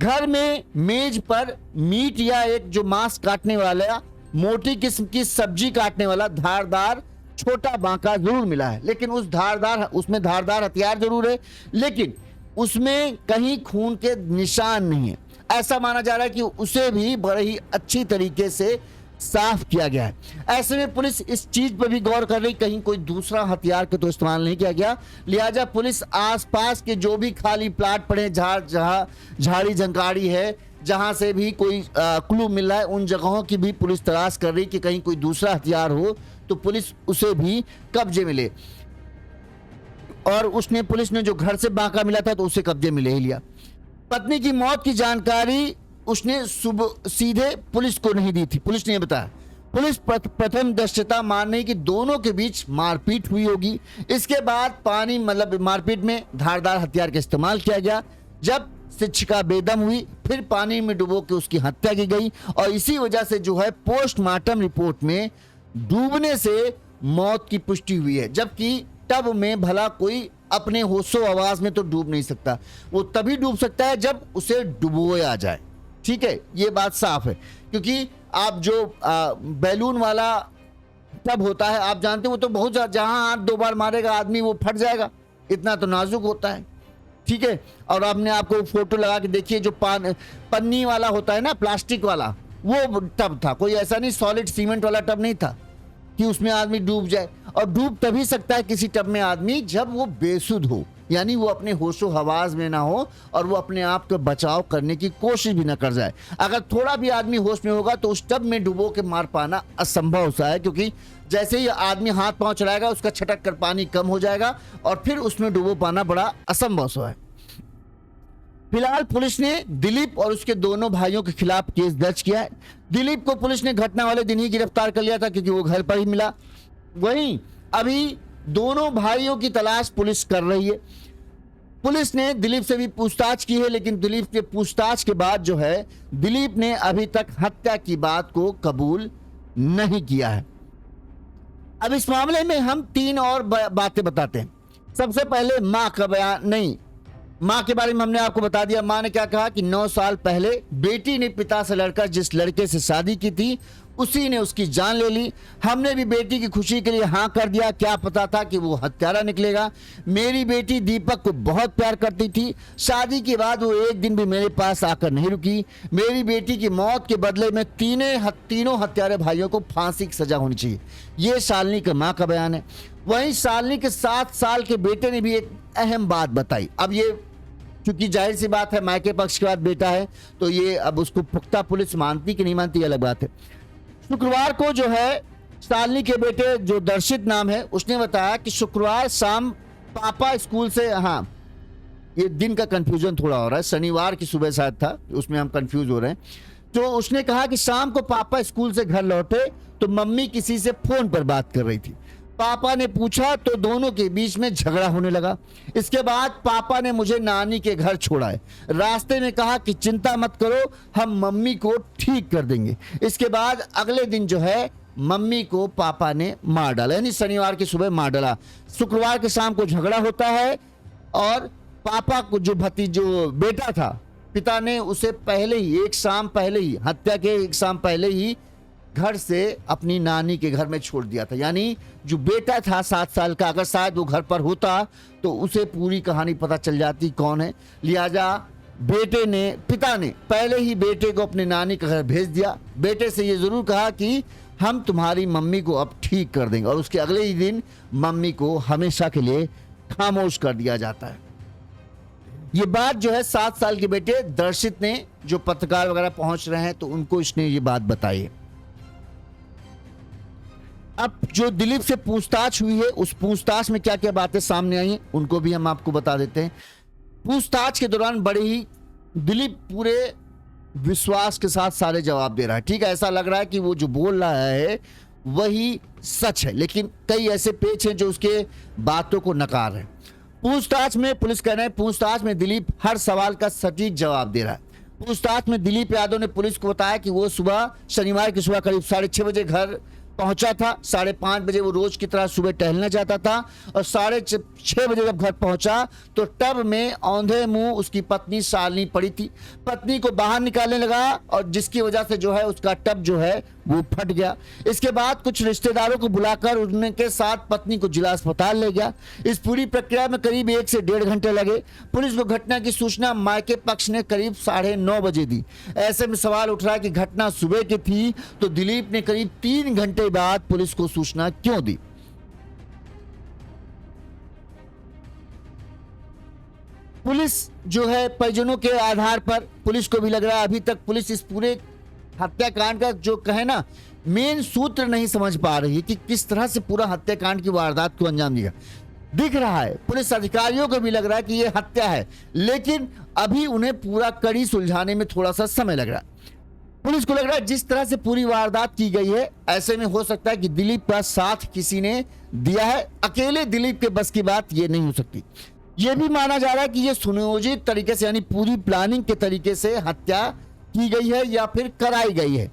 घर में मेज पर मीट या एक जो मांस काटने वाला मोटी किस्म की सब्जी काटने वाला धारदार छोटा बांका जरूर मिला है, लेकिन उसमें धारदार हथियार जरूर है, लेकिन उसमें कहीं खून के निशान नहीं है। ऐसा माना जा रहा है कि उसे भी बड़े ही अच्छी तरीके से साफ किया गया है। ऐसे में पुलिस इस चीज पर भी गौर कर रही, कहीं कोई दूसरा हथियार का तो इस्तेमाल नहीं किया गया। लिहाजा पुलिस आसपास के जो भी खाली प्लाट पड़े, झाड़ी झंकाड़ी है, जहां से भी कोई क्लू मिल रहा है, उन जगहों की भी पुलिस तलाश कर रही कि कहीं कोई दूसरा हथियार हो तो पुलिस उसे भी कब्जे में ले। और पुलिस ने जो घर से बांका मिला था तो उसे कब्जे में ले ही लिया। पत्नी की मौत की जानकारी उसने सीधे पुलिस को नहीं दी थी, पुलिस ने बताया। पुलिस प्रथम दृष्टया मान रही कि दोनों के बीच मारपीट हुई होगी। इसके बाद मारपीट में धारदार हथियार का इस्तेमाल किया गया। जब शिक्षिका बेदम हुई, फिर पानी में डुबो के उसकी हत्या की गई, और इसी वजह से जो है पोस्टमार्टम रिपोर्ट में डूबने से मौत की पुष्टि हुई है। जबकि टब में भला कोई अपने होशो आवाज में तो डूब नहीं सकता, वो तभी डूब सकता है जब उसे डुबोया जाए। ठीक है, ये बात साफ है, क्योंकि आप जो बैलून वाला टब होता है, आप जानते हो, वो तो बहुत जहां हाथ 2 बार मारेगा आदमी वो फट जाएगा, इतना तो नाजुक होता है। ठीक है, और आपने आपको फोटो लगा के देखिए, जो पन्नी वाला होता है ना, प्लास्टिक वाला, वो टब था, कोई ऐसा नहीं सॉलिड सीमेंट वाला टब नहीं था कि उसमें आदमी डूब जाए। और डूब तभी सकता है किसी टब में आदमी जब वो बेसुध हो, यानी वो अपने होशो हवास में ना हो और वो अपने आप को बचाव करने की कोशिश भी ना कर जाए। अगर थोड़ा भी आदमी होश में होगा तो उस टब में डुबो के मार पाना असंभव सा है, क्योंकि जैसे ही आदमी हाथ पांव चलाएगा उसका छटक कर पानी कम हो जाएगा और फिर उसमें डुबो पाना बड़ा असंभव सा है। फिलहाल पुलिस ने दिलीप और उसके दोनों भाइयों के खिलाफ केस दर्ज किया है। दिलीप को पुलिस ने घटना वाले दिन ही गिरफ्तार कर लिया था, क्योंकि वो घर पर ही मिला। वहीं अभी दोनों भाइयों की तलाश पुलिस कर रही है। पुलिस ने दिलीप से भी पूछताछ की है, लेकिन दिलीप के पूछताछ के बाद जो है, दिलीप ने अभी तक हत्या की बात को कबूल नहीं किया है। अब इस मामले में हम 3 और बातें बताते हैं। सबसे पहले मां का बयान। नहीं, मां के बारे में हमने आपको बता दिया। मां ने क्या कहा कि 9 साल पहले बेटी ने पिता से लड़कर जिस लड़के से शादी की थी उसी ने उसकी जान ले ली। हमने भी बेटी की खुशी के लिए हाँ कर दिया, क्या पता था कि वो हत्यारा निकलेगा। मेरी बेटी दीपक को बहुत प्यार करती थी। शादी के बाद वो एक दिन भी मेरे पास आकर नहीं रुकी। मेरी बेटी की मौत के बदले में तीनों हत्यारे भाइयों को फांसी की सजा होनी चाहिए। ये शालिनी के मां का बयान है। वहीं शालिनी के 7 साल के बेटे ने भी एक अहम बात बताई। अब ये क्योंकि जाहिर सी बात है, मायके पक्ष के बाद बेटा है, तो ये अब उसको पुख्ता पुलिस मानती कि नहीं मानती अलग बात है। शुक्रवार को जो है शालिनी के बेटे, जो दर्शित नाम है, उसने बताया कि शुक्रवार शाम पापा स्कूल से, हाँ ये दिन का कंफ्यूजन थोड़ा हो रहा है, शनिवार की सुबह शायद था, उसमें हम कंफ्यूज हो रहे हैं। तो उसने कहा कि शाम को पापा स्कूल से घर लौटे तो मम्मी किसी से फोन पर बात कर रही थी। पापा ने पूछा तो दोनों के बीच में झगड़ा होने लगा। इसके बाद पापा ने मुझे नानी के घर छोड़ा है। रास्ते में कहा कि चिंता मत करो, हम मम्मी को ठीक कर देंगे। इसके बाद अगले दिन जो है मम्मी को पापा ने मार डाला, यानी शनिवार की सुबह मार डाला। शुक्रवार के शाम को झगड़ा होता है और पापा को जो बेटा था, पिता ने उसे पहले ही, एक शाम पहले ही, हत्या के एक शाम पहले ही घर से अपनी नानी के घर में छोड़ दिया था। यानी जो बेटा था 7 साल का, अगर शायद वो घर पर होता तो उसे पूरी कहानी पता चल जाती कौन है। लिहाजा पिता ने पहले ही बेटे को अपने नानी के घर भेज दिया। बेटे से ये जरूर कहा कि हम तुम्हारी मम्मी को अब ठीक कर देंगे, और उसके अगले ही दिन मम्मी को हमेशा के लिए खामोश कर दिया जाता है। ये बात जो है 7 साल के बेटे दर्शित ने, जो पत्रकार वगैरह पहुंच रहे हैं तो उनको इसने ये बात बताई है। अब जो दिलीप से पूछताछ हुई है, उस पूछताछ में क्या क्या बातें सामने आई हैं उनको भी हम आपको बता देते हैं। पूछताछ के दौरान बड़े ही दिलीप पूरे विश्वास के साथ सारे जवाब दे रहा है। ठीक है, ऐसा लग रहा है कि वो जो बोल रहा है वही सच है, लेकिन कई ऐसे पेच हैं जो उसके बातों को नकार रहे हैं। पूछताछ में पुलिस कह रहे हैं, पूछताछ में दिलीप हर सवाल का सटीक जवाब दे रहा है। पूछताछ में दिलीप यादव ने पुलिस को बताया कि वो शनिवार की सुबह करीब 6:30 बजे घर पहुंचा था। 5:30 बजे वो रोज की तरह सुबह टहलने जाता था, और 6:30 बजे जब घर पहुंचा तो टब में औंधे मुंह उसकी पत्नी शालिनी पड़ी थी। पत्नी को बाहर निकालने लगा, और जिसकी वजह से जो है उसका टब जो है वो फट गया। इसके बाद कुछ रिश्तेदारों को बुलाकर उनके साथ पत्नी को जिला अस्पताल ले गया। इस पूरी प्रक्रिया में करीब 1 से 1.5 घंटे लगे। पुलिस को घटना की सूचना मायके पक्ष ने करीब 9:30 बजे दी। ऐसे में सवाल उठ रहा है कि घटना सुबह की थी तो दिलीप ने करीब 3 घंटे बाद पुलिस को सूचना क्यों दी। पुलिस जो है परिजनों के आधार पर पुलिस को भी लग रहा है अभी तक पुलिस इस पूरे हत्याकांड का जो कहे ना मेन सूत्र नहीं समझ पा रही है कि किस तरह से पूरा हत्याकांड की वारदात को अंजाम दिया। दिख रहा है पुलिस अधिकारियों को भी लग रहा है कि यह हत्या है, लेकिन अभी उन्हें पूरा कड़ी सुलझाने में थोड़ा सा समय लग रहा है। पुलिस को लग रहा है जिस तरह से पूरी वारदात की गई है ऐसे में हो सकता है कि दिलीप का साथ किसी ने दिया है। अकेले दिलीप के बस की बात यह नहीं हो सकती। यह भी माना जा रहा है कि यह सुनियोजित तरीके से यानी पूरी प्लानिंग के तरीके से हत्या की गई है या फिर कराई गई है।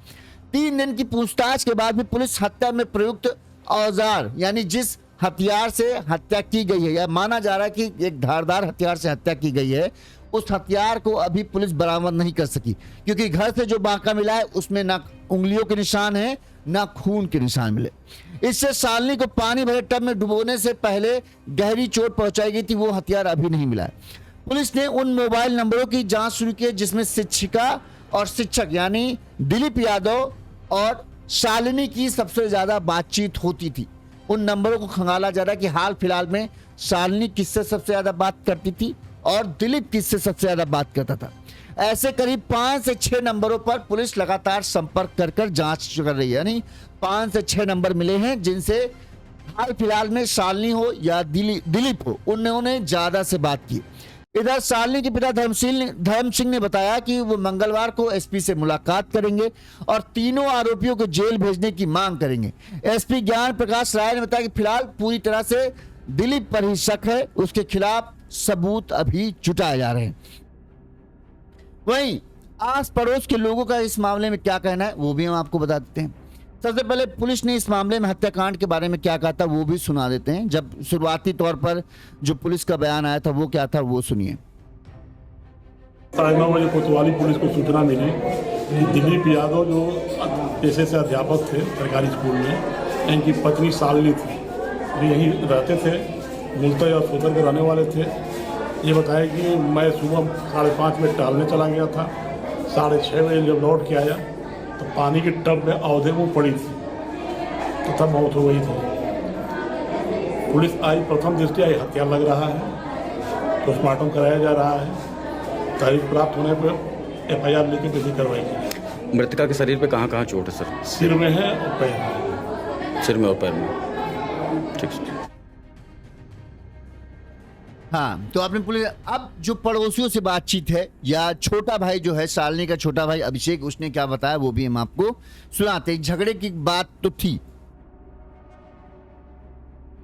3 दिन की पूछताछ के बाद भी पुलिस हत्या में प्रयुक्त औजार यानी जिस हथियार से हत्या की गई है या माना जा रहा है कि एक धारदार हथियार से हत्या की गई है, उस हथियार को अभी पुलिस बरामद नहीं कर सकी क्योंकि घर से जो बांका मिला है उसमें ना उंगलियों के निशान है ना खून के निशान मिले। इससे शालिनी को पानी भरे टब में डुबोने से पहले गहरी चोट पहुंचाई गई थी, वो हथियार अभी नहीं मिला है। पुलिस ने उन मोबाइल नंबरों की जांच शुरू की जिसमें शिक्षिका और शिक्षक यानी दिलीप यादव और शालिनी की सबसे ज्यादा बातचीत होती थी। उन नंबरों को खंगाला जा रहा है कि हाल फिलहाल में शालिनी किससे सबसे ज्यादा बात करती थी और दिलीप किससे सबसे ज्यादा बात करता था। ऐसे करीब 5 से 6 नंबरों पर पुलिस लगातार संपर्क कर जांच कर रही है, यानी 5 से 6 नंबर मिले हैं जिनसे हाल फिलहाल में शालिनी हो या दिलीप हो उन्होंने ज्यादा से बात की। इधर शालिनी के पिता धर्म सिंह ने बताया कि वो मंगलवार को एसपी से मुलाकात करेंगे और तीनों आरोपियों को जेल भेजने की मांग करेंगे। एसपी ज्ञान प्रकाश राय ने बताया कि फिलहाल पूरी तरह से दिलीप पर ही शक है, उसके खिलाफ सबूत अभी जुटाए जा रहे हैं। वहीं आस पड़ोस के लोगों का इस मामले में क्या कहना है वो भी हम आपको बता देते हैं। सबसे पहले पुलिस ने इस मामले में हत्याकांड के बारे में क्या कहा था वो भी सुना देते हैं। जब शुरुआती तौर पर जो पुलिस का बयान आया था वो क्या था वो सुनिए। 9:30 बजे कोतवाली पुलिस को सूचना मिली कि दिलीप यादव जो पेशे से अध्यापक थे सरकारी स्कूल में, इनकी पत्नी शालिनी थी, ये यहीं रहते थे, मुल्तई और सोदर के रहने वाले थे। ये बताया कि मैं सुबह 5:30 बजे टहलने चला गया था, 6:30 बजे जब लौट के आया तो पानी की टब में औधे मुँह पड़ी थी तो तब मौत हो गई थी। पुलिस आई, प्रथम दृष्टया हत्या लग रहा है, पोस्टमार्टम कराया जा रहा है। तारीख प्राप्त होने पर FIR लेके विधि कार्रवाई की। मृतका के शरीर पे कहाँ चोट है सर? सिर में है और पैर में। सिर में और पैर में, ठीक है। हाँ, तो आपने पुलिस अब जो पड़ोसियों से बातचीत है या छोटा भाई जो है शालिनी का छोटा भाई अभिषेक, उसने क्या बताया वो भी हम आपको सुनाते हैं। झगड़े की बात तो थी,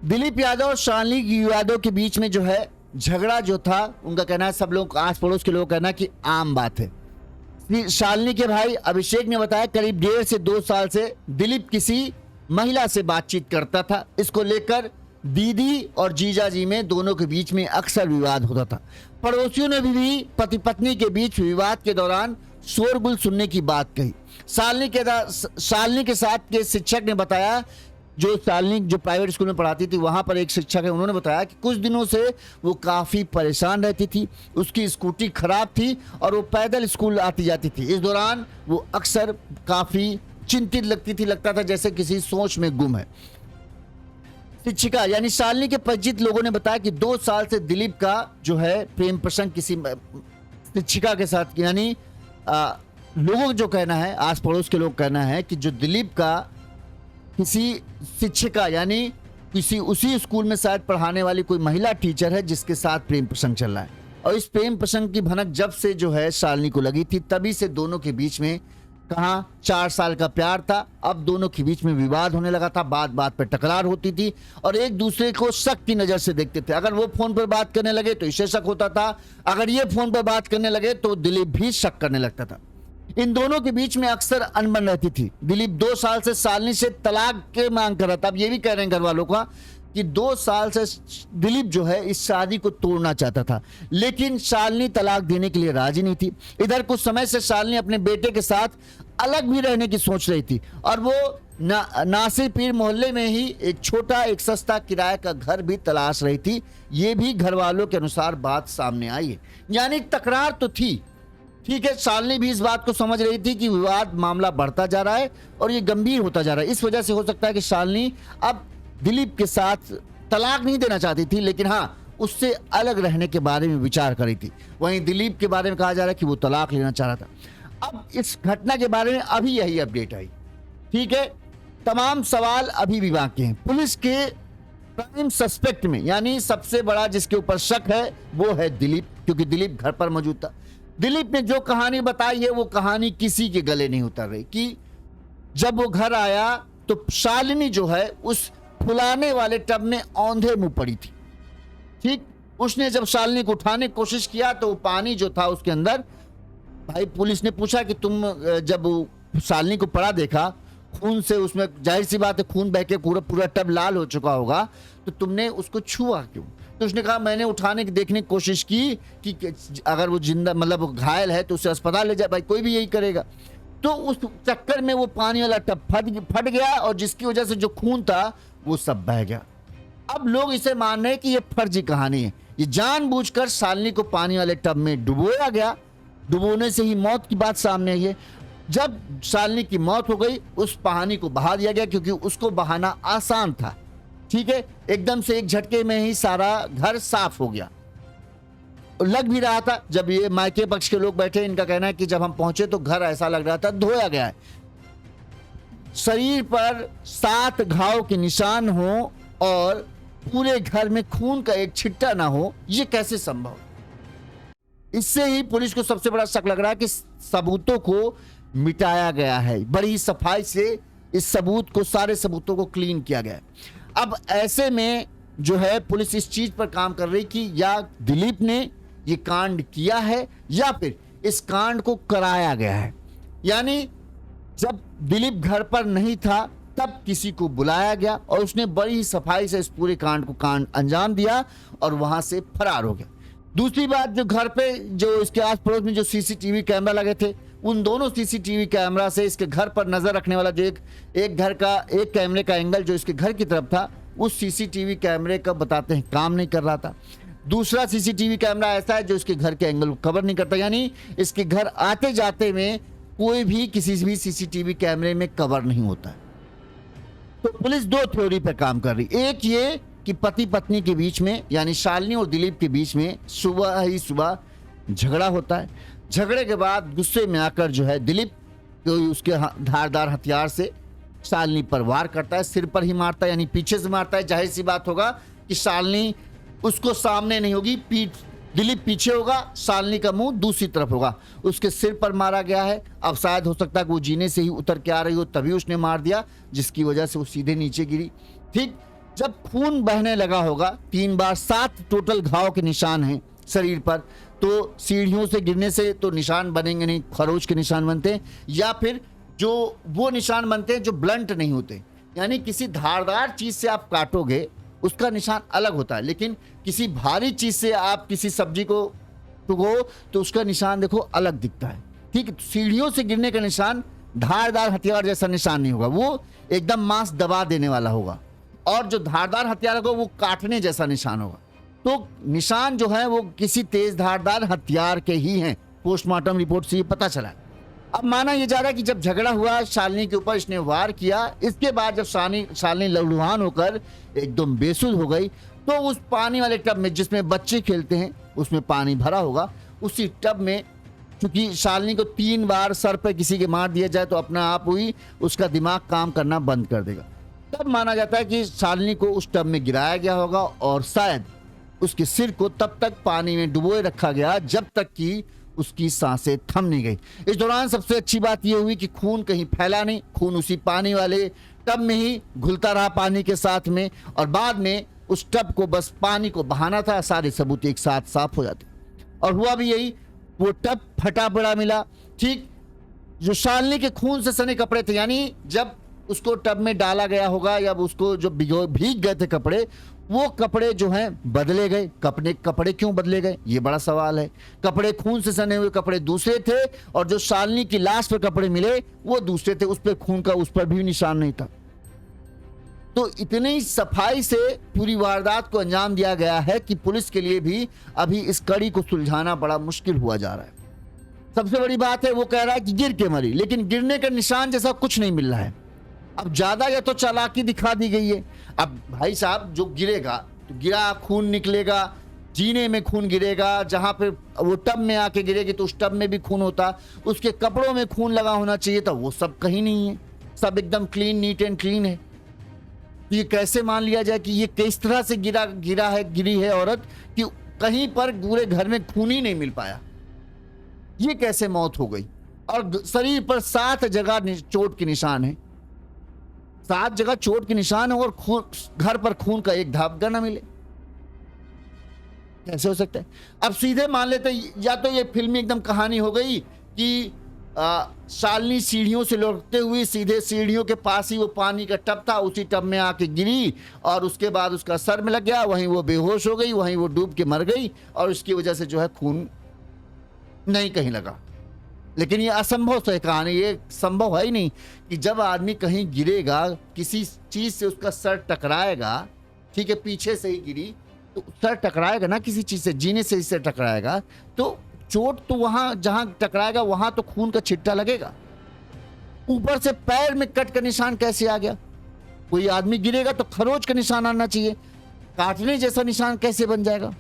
दिलीप यादव और शालिनी यादव के बीच में जो है झगड़ा जो था, उनका कहना है, सब लोग आस पड़ोस के लोग कहना कि आम बात है। शालिनी के भाई अभिषेक ने बताया करीब 1.5 से 2 साल से दिलीप किसी महिला से बातचीत करता था। इसको लेकर दीदी और जीजा जी में दोनों के बीच में अक्सर विवाद होता था। पड़ोसियों ने भी पति पत्नी के बीच विवाद के दौरान शोरगुल सुनने की बात कही। शालिनी के साथ के शिक्षक ने बताया, जो शालिनी जो प्राइवेट स्कूल में पढ़ाती थी वहां पर एक शिक्षक है, उन्होंने बताया कि कुछ दिनों से वो काफी परेशान रहती थी, उसकी स्कूटी खराब थी और वो पैदल स्कूल आती जाती थी। इस दौरान वो अक्सर काफी चिंतित लगती थी, लगता था जैसे किसी सोच में गुम है। शिक्षिका यानी शालिनी के परिचित लोगों ने बताया कि 2 साल से दिलीप का जो है प्रेम प्रसंग किसी शिक्षिका के साथ, यानी लोगों का जो कहना है, आस पड़ोस के लोग कहना है कि जो दिलीप का किसी शिक्षिका यानी किसी उसी स्कूल में शायद पढ़ाने वाली कोई महिला टीचर है जिसके साथ प्रेम प्रसंग चल रहा है। और इस प्रेम प्रसंग की भनक जब से जो है शालिनी को लगी थी तभी से दोनों के बीच में कहाँ 4 साल का प्यार था, अब दोनों के बीच में विवाद होने लगा था, बात बात पर टकरार होती थी और एक दूसरे को शक की नजर से देखते थे। अगर वो फोन पर बात करने लगे तो इसे शक होता था, अगर ये फोन पर बात करने लगे तो दिलीप भी शक करने लगता था। इन दोनों के बीच में अक्सर अनबन रहती थी। दिलीप 2 साल से शालिनी से तलाक के मांग कर रहा था। अब ये भी कह रहे हैं घर वालों का कि 2 साल से दिलीप जो है इस शादी को तोड़ना चाहता था, लेकिन शालिनी तलाक देने के लिए राजी नहीं थी। इधर कुछ समय से शालिनी अपने बेटे के साथ अलग भी रहने की सोच रही थी और वो नासिर पीर मोहल्ले में ही एक छोटा एक सस्ता किराए का घर भी तलाश रही थी। ये भी घर वालों के अनुसार बात सामने आई है, यानी तकरार तो थी। ठीक है, शालिनी भी इस बात को समझ रही थी कि विवाद मामला बढ़ता जा रहा है और ये गंभीर होता जा रहा है। इस वजह से हो सकता है कि शालिनी अब दिलीप के साथ तलाक नहीं देना चाहती थी, लेकिन हाँ उससे अलग रहने के बारे में विचार करी थी। वहीं दिलीप के बारे में कहा जा रहा है कि वो तलाक लेना चाह रहा था। अब इस घटना के बारे में अभी यही अपडेट आई। ठीक है, तमाम सवाल अभी भी बाकी हैं। पुलिस के प्राइम सस्पेक्ट में, यानी सबसे बड़ा जिसके ऊपर शक है वो है दिलीप, क्योंकि दिलीप घर पर मौजूद था। दिलीप ने जो कहानी बताई है वो कहानी किसी के गले नहीं उतर रही कि जब वो घर आया तो शालिनी जो है उस फुलाने वाले टब में औंधे मुंह पड़ी थी। ठीक, उसने जब शालिनी को उठाने की कोशिश किया तो पानी जो था उसके अंदर, भाई पुलिस ने पूछा कि तुम जब शालिनी को पड़ा देखा खून से, उसमें जाहिर सी बात है खून बह के पूरा टब लाल हो चुका होगा, तो तुमने उसको छुआ क्यों? तो उसने कहा मैंने उठाने की देखने की कोशिश की कि अगर वो जिंदा मतलब वो घायल है तो उसे अस्पताल ले जाए, भाई कोई भी यही करेगा। तो उस चक्कर में वो पानी वाला टब फट गया और जिसकी वजह से जो खून था वो सब बह गया। अब लोग इसे मान रहे हैं कि ये फर्जी कहानी है, ये जानबूझकर शालिनी को पानी वाले टब में डुबोया गया, डुबोने से ही मौत की बात सामने आई है। जब शालिनी की मौत हो गई उस पानी को बहा दिया गया क्योंकि उसको बहाना आसान था। ठीक है, एकदम से एक झटके में ही सारा घर साफ हो गया। लग भी रहा था, जब ये मायके पक्ष के लोग बैठे, इनका कहना है कि जब हम पहुंचे तो घर ऐसा लग रहा था धोया गया है। शरीर पर 7 घाव के निशान हो और पूरे घर में खून का एक छिट्टा ना हो, ये कैसे संभव? इससे ही पुलिस को सबसे बड़ा शक लग रहा है कि सबूतों को मिटाया गया है। बड़ी सफाई से इस सबूत को, सारे सबूतों को क्लीन किया गया है। अब ऐसे में जो है पुलिस इस चीज पर काम कर रही कि या दिलीप ने ये कांड किया है या फिर इस कांड को कराया गया है। यानी जब दिलीप घर पर नहीं था तब किसी को बुलाया गया और उसने बड़ी सफाई से इस पूरे कांड को अंजाम दिया और वहां से फरार हो गया। दूसरी बात, जो घर पे जो इसके आस पड़ोस में जो सीसीटीवी कैमरा लगे थे, उन दोनों सीसीटीवी कैमरा से इसके घर पर नजर रखने वाला जो एक घर का एक कैमरे का एंगल जो इसके घर की तरफ था, उस सीसीटीवी कैमरे का बताते हैं काम नहीं कर रहा था। दूसरा सीसीटीवी कैमरा ऐसा है जो इसके घर के एंगल को कवर नहीं करता, यानी इसके घर आते जाते में कोई भी किसी भी सीसीटीवी कैमरे में कवर नहीं होता है। तो पुलिस 2 थ्योरी पर काम कर रही। एक ये कि पति पत्नी के बीच में, यानी शालिनी और दिलीप के बीच में सुबह झगड़ा होता है। झगड़े के बाद गुस्से में आकर जो है दिलीप तो उसके धारदार हथियार से शालिनी पर वार करता है, सिर पर ही मारता है, यानी पीछे से मारता है। जाहिर सी बात होगा कि शालिनी उसको सामने नहीं होगी, दिलीप पीछे होगा, शालिनी का मुंह दूसरी तरफ होगा। उसके सिर पर मारा गया है। अब शायद हो सकता है कि वो जीने से ही उतर के आ रही हो तभी उसने मार दिया, जिसकी वजह से वो सीधे नीचे गिरी। ठीक, जब खून बहने लगा होगा 3 बार, 7 टोटल घाव के निशान हैं शरीर पर, तो सीढ़ियों से गिरने से तो निशान बनेंगे नहीं, खरोच के निशान बनते हैं, या फिर जो वो निशान बनते हैं जो ब्लंट नहीं होते, यानी किसी धारदार चीज से आप काटोगे उसका निशान अलग होता है, लेकिन किसी भारी चीज से आप किसी सब्जी को टुगो तो उसका निशान देखो अलग दिखता है। ठीक है, सीढ़ियों से गिरने का निशान धारदार हथियार जैसा निशान नहीं होगा, वो एकदम मांस दबा देने वाला होगा, और जो धारदार हथियार होगा वो काटने जैसा निशान होगा। तो निशान जो है वो किसी तेज धारदार हथियार के ही हैं, पोस्टमार्टम रिपोर्ट से ये पता चला। अब माना यह जा रहा है कि जब झगड़ा हुआ शालिनी के ऊपर इसने वार किया, इसके बाद जब शालिनी लहूलुहान होकर एकदम बेसुध हो गई तो उस पानी वाले टब में जिसमें बच्चे खेलते हैं उसमें पानी भरा होगा, उसी टब में क्योंकि शालिनी को 3 बार सर पर किसी के मार दिया जाए तो अपना आप हुई उसका दिमाग काम करना बंद कर देगा। तब माना जाता है कि शालिनी को उस टब में गिराया गया होगा और शायद उसके सिर को तब तक पानी में डुबोए रखा गया जब तक कि उसकी सांसें थम नहीं गई। इस दौरान सबसे अच्छी बात यह हुई कि खून कहीं फैला नहीं, खून उसी पानी वाले टब में ही घुलता रहा पानी के साथ में, और बाद में उस टब को बस पानी को बहाना था, सारे सबूत एक साथ साफ हो जाते। और हुआ भी यही, वो टब फटा पड़ा मिला। ठीक, जो शालिनी के खून से सने कपड़े थे, यानी जब उसको टब में डाला गया होगा या उसको जो भीग गए थे कपड़े, वो कपड़े जो हैं बदले गए। कपड़े क्यों बदले गए, ये बड़ा सवाल है। कपड़े खून से सने हुए कपड़े दूसरे थे और जो शालिनी की लाश पर कपड़े मिले वो दूसरे थे, उस पर खून का उस पर भी निशान नहीं था। तो इतनी सफाई से पूरी वारदात को अंजाम दिया गया है कि पुलिस के लिए भी अभी इस कड़ी को सुलझाना बड़ा मुश्किल हुआ जा रहा है। सबसे बड़ी बात है वो कह रहा है कि गिर के मरी, लेकिन गिरने का निशान जैसा कुछ नहीं मिल रहा है। अब ज्यादा या तो चालाकी दिखा दी गई है। अब भाई साहब जो गिरेगा तो गिरा, खून निकलेगा, जीने में खून गिरेगा, जहां पे वो टब में आके गिरेगी तो उस टब में भी खून होता, उसके कपड़ों में खून लगा होना चाहिए था, वो सब कहीं नहीं है, सब एकदम क्लीन, नीट एंड क्लीन है। तो ये कैसे मान लिया जाए कि ये किस तरह से गिरी है औरत कि कहीं पर पूरे घर में खून ही नहीं मिल पाया, ये कैसे मौत हो गई? और शरीर पर 7 जगह चोट के निशान है, 7 जगह चोट के निशान है और घर पर खून का एक धागा न मिले, कैसे हो सकता है? अब सीधे मान लेते या तो ये फिल्मी एकदम कहानी हो गई कि शालिनी सीढ़ियों से लौटते हुए सीधे सीढ़ियों के पास ही वो पानी का टब था, उसी टब में आके गिरी और उसके बाद उसका सर में लग गया, वहीं वो बेहोश हो गई, वहीं वो डूब के मर गई और उसकी वजह से जो है खून नहीं कहीं लगा। लेकिन ये असंभव से कहानी, ये संभव है ही नहीं कि जब आदमी कहीं गिरेगा, किसी चीज से उसका सर टकराएगा, ठीक है, पीछे से ही गिरी तो सर टकराएगा ना किसी चीज से, जीने से इससे टकराएगा तो चोट तो वहां जहां टकराएगा वहां तो खून का छिट्टा लगेगा। ऊपर से पैर में कट का निशान कैसे आ गया? कोई आदमी गिरेगा तो खरोच का निशान आना चाहिए, काटने जैसा निशान कैसे बन जाएगा?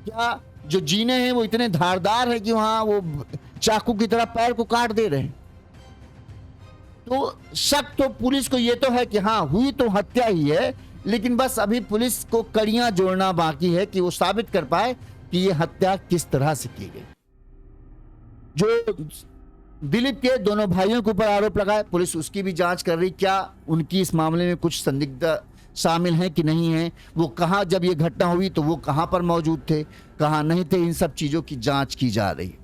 क्या जो जीने हैं वो इतने धारदार है कि वहां वो चाकू की तरह पैर को काट दे रहे हैं? तो शक तो पुलिस को ये तो है कि हाँ हुई तो हत्या ही है, लेकिन बस अभी पुलिस को कड़ियां जोड़ना बाकी है कि वो साबित कर पाए कि ये हत्या किस तरह से की गई। जो दिलीप के दोनों भाइयों के ऊपर आरोप लगाए, पुलिस उसकी भी जांच कर रही, क्या उनकी इस मामले में कुछ संदिग्ध शामिल हैं कि नहीं है, वो कहां जब ये घटना हुई तो वो कहां पर मौजूद थे, कहां नहीं थे, इन सब चीजों की जांच की जा रही है।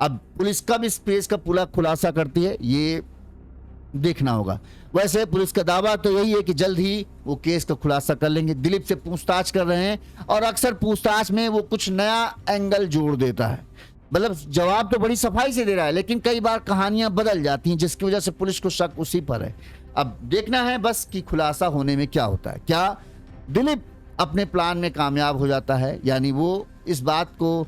अब पुलिस कब इस केस का पूरा खुलासा करती है ये देखना होगा। वैसे पुलिस का दावा तो यही है कि जल्द ही वो केस का खुलासा कर लेंगे। दिलीप से पूछताछ कर रहे हैं और अक्सर पूछताछ में वो कुछ नया एंगल जोड़ देता है, मतलब जवाब तो बड़ी सफाई से दे रहा है लेकिन कई बार कहानियां बदल जाती हैं जिसकी वजह से पुलिस को शक उसी पर है। अब देखना है बस कि खुलासा होने में क्या होता है, क्या दिलीप अपने प्लान में कामयाब हो जाता है, यानी वो इस बात को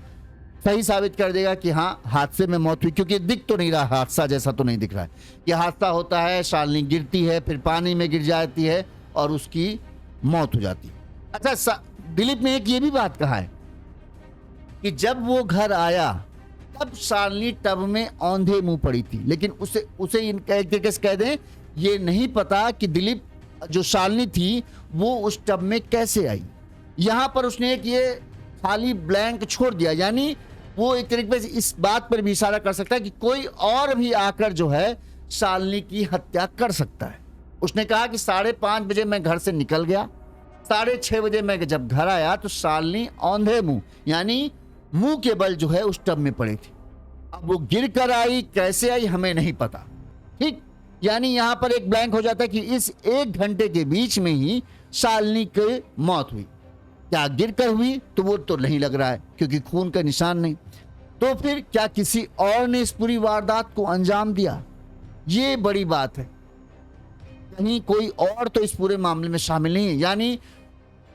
सही साबित कर देगा कि हाँ हादसे में मौत हुई, क्योंकि दिख तो नहीं रहा, हादसा जैसा तो नहीं दिख रहा है। यह हादसा होता है, शालिनी गिरती है, फिर पानी में गिर जाती है और उसकी मौत हो जाती है। अच्छा, दिलीप ने एक ये भी बात कहा है कि जब वो घर आया तब शालिनी टब में औंधे मुंह पड़ी थी, लेकिन उसे एक तरीके से कह दें ये नहीं पता कि दिलीप जो शालिनी थी वो उस टब में कैसे आई। यहां पर उसने एक ये खाली ब्लैंक छोड़ दिया, यानी वो एक तरीके से इस बात पर भी इशारा कर सकता है कि कोई और भी आकर जो है शालिनी की हत्या कर सकता है। उसने कहा कि 5:30 बजे मैं घर से निकल गया, 6:30 बजे मैं जब घर आया तो शालिनी औंधे मुंह यानी मुंह के बल जो है उस टब में पड़ी थी। अब वो गिर कर आई, कैसे आई हमें नहीं पता, ठीक, यानी यहां पर एक ब्लैंक हो जाता है कि इस 1 घंटे के बीच में ही शालिनी की मौत हुई। क्या गिर कर हुई तो वो तो नहीं लग रहा है क्योंकि खून का निशान नहीं, तो फिर क्या किसी और ने इस पूरी वारदात को अंजाम दिया? ये बड़ी बात है, कहीं कोई और तो इस पूरे मामले में शामिल नहीं है। यानी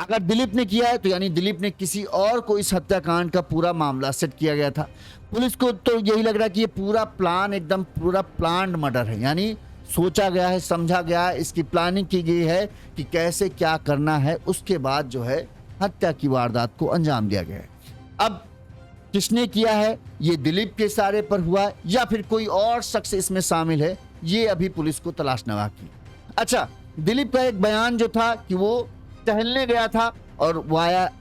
अगर दिलीप ने किया है तो यानी दिलीप ने किसी और को इस हत्याकांड का पूरा मामला सेट किया गया था। पुलिस को तो यही लग रहा है कि ये पूरा प्लान एकदम पूरा प्लान्ड मर्डर है, यानी सोचा गया है, समझा गया है, इसकी प्लानिंग की गई है कि कैसे क्या करना है, उसके बाद जो है हत्या की वारदात को अंजाम दिया गया है। अब किसने किया है, ये दिलीप के इशारे पर हुआ है या फिर कोई और शख्स इसमें शामिल है, ये अभी पुलिस को तलाशना बाकी है। अच्छा, दिलीप का एक बयान जो था कि वो टहलने गया था और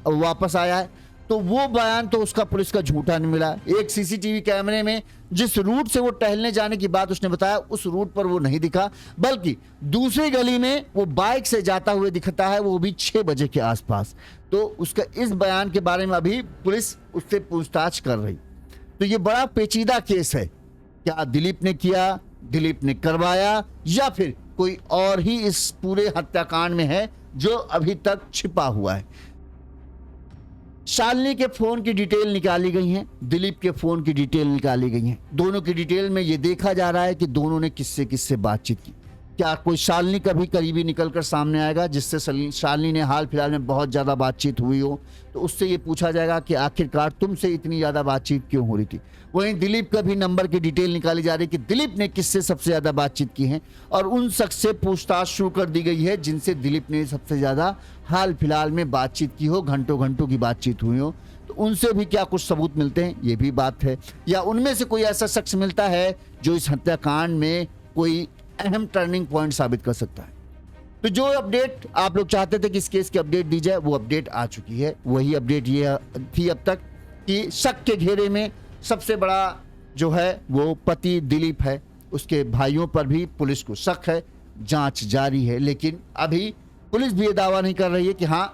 वापस आया है, तो वो बयान तो उसका पुलिस का झूठा नहीं मिला। एक सीसीटीवी कैमरे में जिस रूट से वो टहलने जाने की बात उसने बताया उस रूट पर वो नहीं दिखा, बल्कि दूसरी गली में वो बाइक से जाता हुए दिखता है, वो भी 6 बजे के आसपास। तो उसका इस बयान के बारे में अभी पुलिस उससे पूछताछ कर रही। तो ये बड़ा पेचीदा केस है, क्या दिलीप ने किया, दिलीप ने करवाया या फिर कोई और ही इस पूरे हत्याकांड में है जो अभी तक छिपा हुआ है। शालिनी के फोन की डिटेल निकाली गई है, दिलीप के फोन की डिटेल निकाली गई है। दोनों की डिटेल में यह देखा जा रहा है कि दोनों ने किससे किससे बातचीत की। क्या कोई शालिनी का भी करीबी निकलकर सामने आएगा जिससे शालिनी ने हाल फिलहाल में बहुत ज़्यादा बातचीत हुई हो, तो उससे ये पूछा जाएगा कि आखिरकार तुमसे इतनी ज़्यादा बातचीत क्यों हो रही थी। वहीं दिलीप का भी नंबर की डिटेल निकाली जा रही है कि दिलीप ने किससे सबसे ज़्यादा बातचीत की है, और उन शख्स से पूछताछ शुरू कर दी गई है जिनसे दिलीप ने सबसे ज़्यादा हाल फिलहाल में बातचीत की हो, घंटों घंटों की बातचीत हुई हो। तो उनसे भी क्या कुछ सबूत मिलते हैं, ये भी बात है, या उनमें से कोई ऐसा शख्स मिलता है जो इस हत्याकांड में कोई अहम टर्निंग पॉइंट साबित कर सकता है। तो जो अपडेट आप लोग चाहते थे कि इस केस की अपडेट दी जाए, वो अपडेट आ चुकी है। वही अपडेट ये थी अब तक कि शक के घेरे में सबसे बड़ा जो है वो पति दिलीप है। उसके भाइयों पर भी पुलिस को शक है, जांच जारी है, लेकिन अभी पुलिस भी ये दावा नहीं कर रही है कि हाँ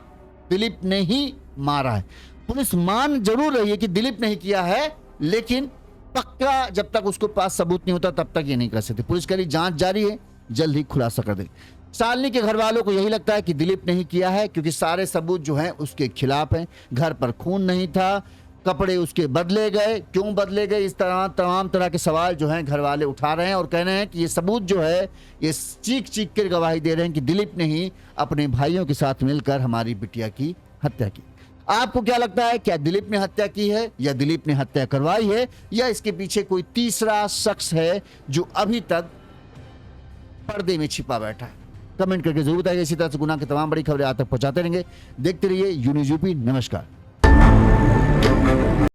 दिलीप ने ही मारा है। पुलिस मान जरूर रही है कि दिलीप ने ही किया है, लेकिन पक्का जब तक उसके पास सबूत नहीं होता तब तक ये नहीं कर सकते। पुलिस कह रही जांच जारी है, जल्द ही खुलासा कर दें। शालिनी के घर वालों को यही लगता है कि दिलीप ने ही किया है, क्योंकि सारे सबूत जो हैं उसके खिलाफ हैं। घर पर खून नहीं था, कपड़े उसके बदले गए, क्यों बदले गए, इस तरह तमाम तरह के सवाल जो हैं घर वाले उठा रहे हैं और कह रहे हैं कि ये सबूत जो है ये चीख चीख कर गवाही दे रहे हैं कि दिलीप ने ही अपने भाइयों के साथ मिलकर हमारी बिटिया की हत्या की। आपको क्या लगता है, क्या दिलीप ने हत्या की है या दिलीप ने हत्या करवाई है, या इसके पीछे कोई तीसरा शख्स है जो अभी तक पर्दे में छिपा बैठा है? कमेंट करके जरूर बताइए। इसी तरह से गुनाह की तमाम बड़ी खबरें आप तक पहुंचाते रहेंगे। देखते रहिए यून्यूज़ यूपी। नमस्कार।